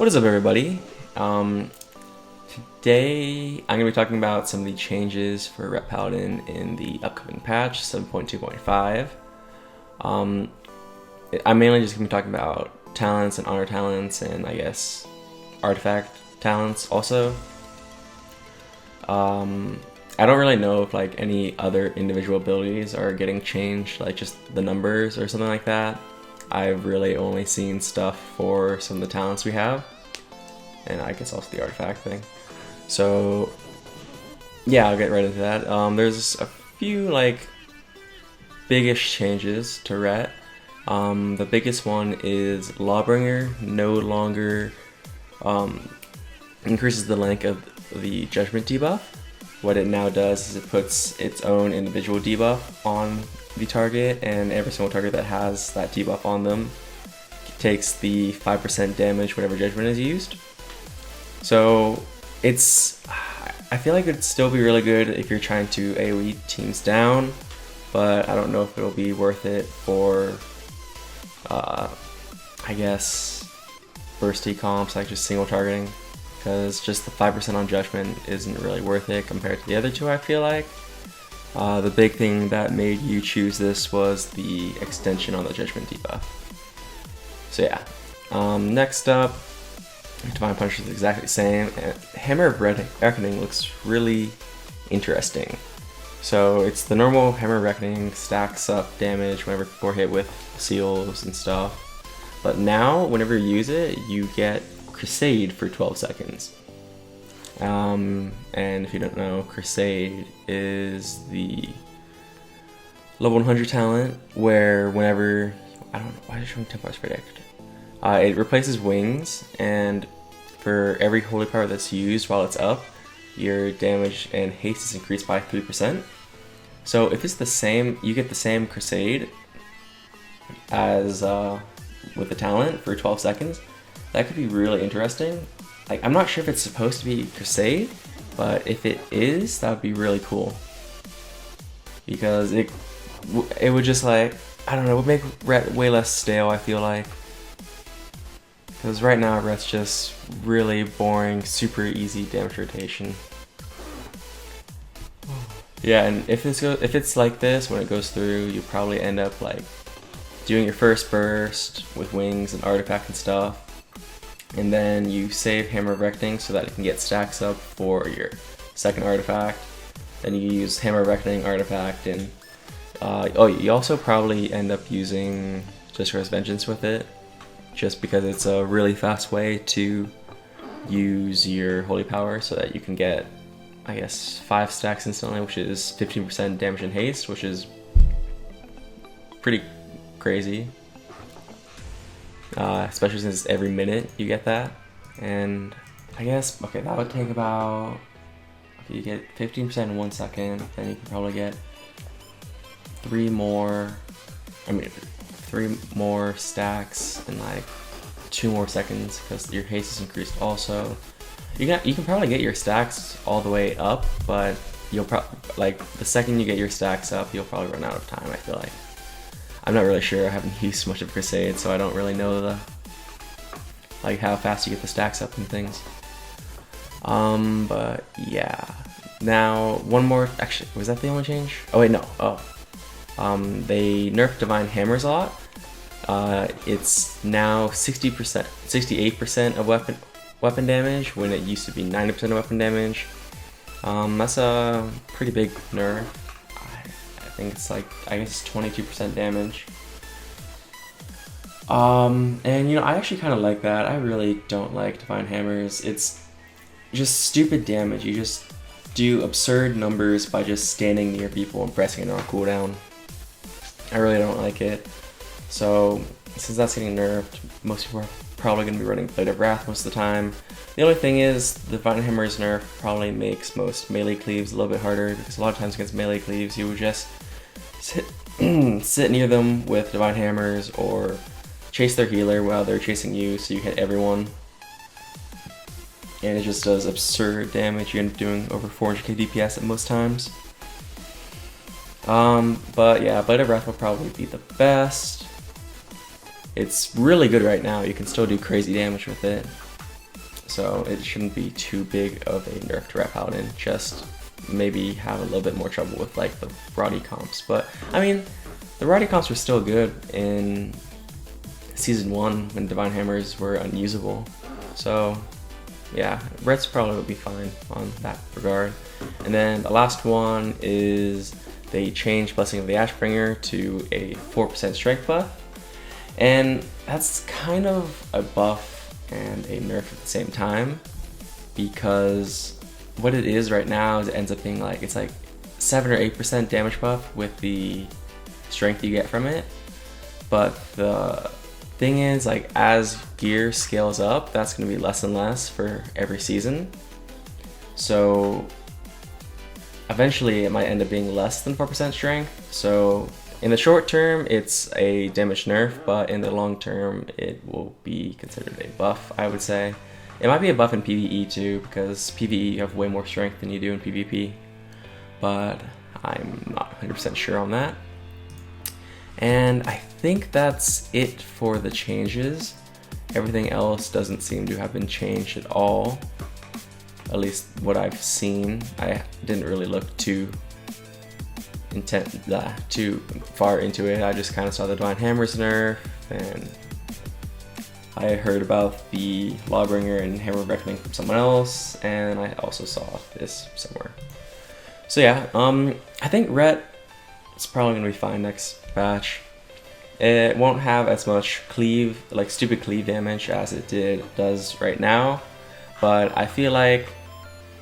What is up, everybody? Today I'm going to be talking about some of the changes for Ret Paladin in the upcoming patch 7.2.5. I'm mainly just going to be talking about talents and honor talents and I guess artifact talents also. I don't really know if like any other individual abilities are getting changed, like just the numbers or something like that. I've really only seen stuff for some of the talents we have, and I guess also the artifact thing. So yeah, I'll get right into that. There's a few like biggish changes to Ret. The biggest one is Lawbringer no longer increases the length of the judgment debuff. What it now does is it puts its own individual debuff on the target, and every single target that has that debuff on them takes the 5% damage whenever judgment is used. So I feel like it'd still be really good if you're trying to AoE teams down, but I don't know if it'll be worth it for I guess bursty comps, like just single targeting, because just the 5% on judgment isn't really worth it compared to the other two, I feel like. The big thing that made you choose this was the extension on the judgment debuff. So yeah, next up, Divine Punch is exactly the same, and Hammer of Reckoning looks really interesting. So it's the normal Hammer of Reckoning, stacks up damage whenever people are hit with seals and stuff, but now whenever you use it, you get Crusade for 12 seconds. And if you don't know, Crusade is the level 100 talent where whenever, I don't know, why is it showing Templars predict? It replaces wings, and for every holy power that's used while it's up, your damage and haste is increased by 3%. So if it's the same, you get the same Crusade as with the talent for 12 seconds. That could be really interesting. Like, I'm not sure if it's supposed to be Crusade, but if it is, that would be really cool. Because it would just, like, I don't know, it would make Ret way less stale, I feel like. Because right now, Ret's just really boring, super easy damage rotation. Yeah, and if it's like this, when it goes through, you probably end up, like, doing your first burst with wings and artifact and stuff. And then you save Hammer of Reckoning so that it can get stacks up for your second artifact. Then you use Hammer of Reckoning artifact, and you also probably end up using Destroyer's Vengeance with it, just because it's a really fast way to use your holy power so that you can get, I guess, 5 stacks instantly, which is 15% damage and haste, which is pretty crazy. Especially since every minute you get that. And I guess, okay, that would take about, if you get 15% in 1 second, then you can probably get 3 more stacks in like 2 more seconds, because your haste is increased also. You can probably get your stacks all the way up, but you'll probably, like, the second you get your stacks up, you'll probably run out of time, I feel like. I'm not really sure, I haven't used much of Crusade, so I don't really know like how fast you get the stacks up and things. But yeah. Now, one more, actually, was that the only change? Oh wait, no, they nerfed Divine Hammers a lot. It's now 68% of weapon damage, when it used to be 90% of weapon damage. That's a pretty big nerf. I think it's like, I guess 22% damage. And you know, I actually kind of like that. I really don't like Divine Hammers. It's just stupid damage. You just do absurd numbers by just standing near people and pressing it on cooldown. I really don't like it. So since that's getting nerfed, most people are probably going to be running Blade of Wrath most of the time. The only thing is, the Divine Hammers nerf probably makes most melee cleaves a little bit harder, because a lot of times against melee cleaves you would just sit near them with Divine Hammers, or chase their healer while they're chasing you, so you hit everyone. And it just does absurd damage. You end up doing over 400k DPS at most times. But yeah, Blade of Wrath will probably be the best. It's really good right now. You can still do crazy damage with it. so it shouldn't be too big of a nerf to Ret Paladin. Just maybe have a little bit more trouble with like the raw comps. But I mean, the raw comps were still good in Season 1 when Divine Hammers were unusable. So yeah, Ret's probably would be fine on that regard. And then the last one is they changed Blessing of the Ashbringer to a 4% strength buff. And that's kind of a buff and a nerf at the same time, because what it is right now is it ends up being like, it's like 7 or 8% damage buff with the strength you get from it. But the thing is, like, as gear scales up, that's going to be less and less for every season. So eventually it might end up being less than 4% strength. So in the short term, it's a damage nerf, but in the long term, it will be considered a buff, I would say. It might be a buff in PvE too, because PvE you have way more strength than you do in PvP, but I'm not 100% sure on that. And I think that's it for the changes. Everything else doesn't seem to have been changed at all, at least what I've seen. I didn't really look too far into it. I just kind of saw the Divine Hammers nerf, and I heard about the Lawbringer and Hammer of Reckoning from someone else, and I also saw this somewhere. So yeah, I think Ret is probably gonna be fine next patch. It won't have as much cleave, like stupid cleave damage as it does right now, but I feel like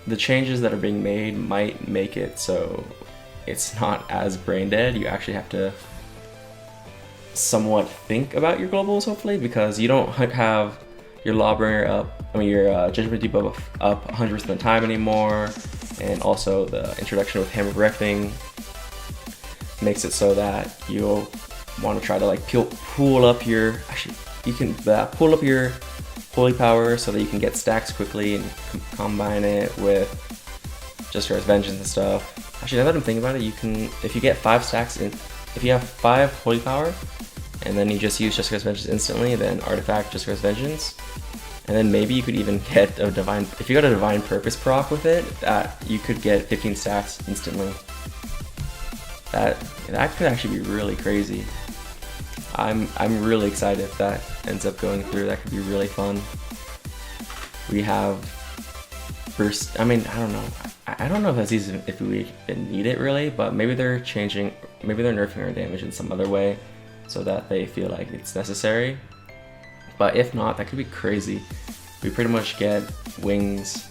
the changes that are being made might make it so it's not as brain dead. You actually have to somewhat think about your globals, hopefully, because you don't have your Lawbringer up, your Judgment debuff up 100% of the time anymore, and also the introduction with Hammer of Reckoning makes it so that you'll want to try to like pull up your, you can pull up your holy power so that you can get stacks quickly and combine it with Jessica's Vengeance and stuff. Actually, now that I'm thinking about it, you can, if you get 5 stacks in, if you have 5 holy power and then you just use Jessica's Vengeance instantly, then artifact Jessica's Vengeance, and then maybe you could even get a divine, if you got a Divine Purpose proc with it, you could get 15 stacks instantly. That could actually be really crazy. I'm really excited if that ends up going through. That could be really fun. We have first, I mean, I don't know. I don't know if that's easy, if we even need it really, but maybe they're changing, maybe they're nerfing our damage in some other way so that they feel like it's necessary. But if not, that could be crazy. We pretty much get wings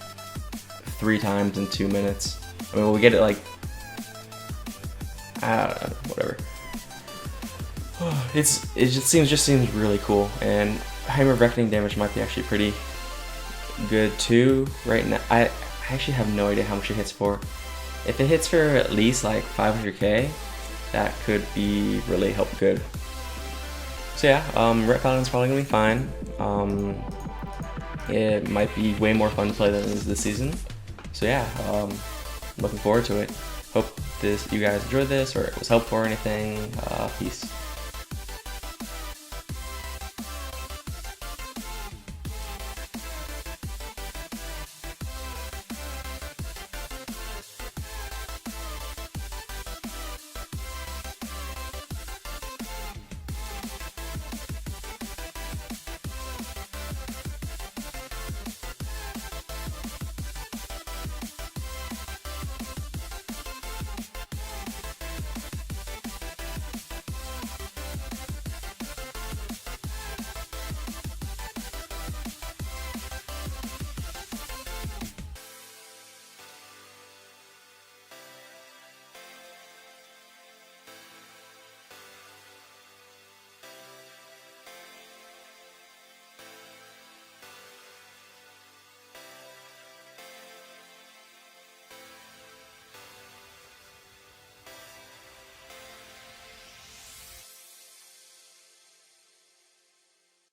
3 times in 2 minutes. I mean, we get it like, whatever. It just seems really cool, and Hammer of Reckoning damage might be actually pretty good too right now. I actually have no idea how much it hits for. If it hits for at least like 500k, that could be really good. So yeah, Ret Paladin's probably gonna be fine. It might be way more fun to play than it is this season. So yeah, looking forward to it. Hope you guys enjoyed this, or it was helpful or anything. Peace.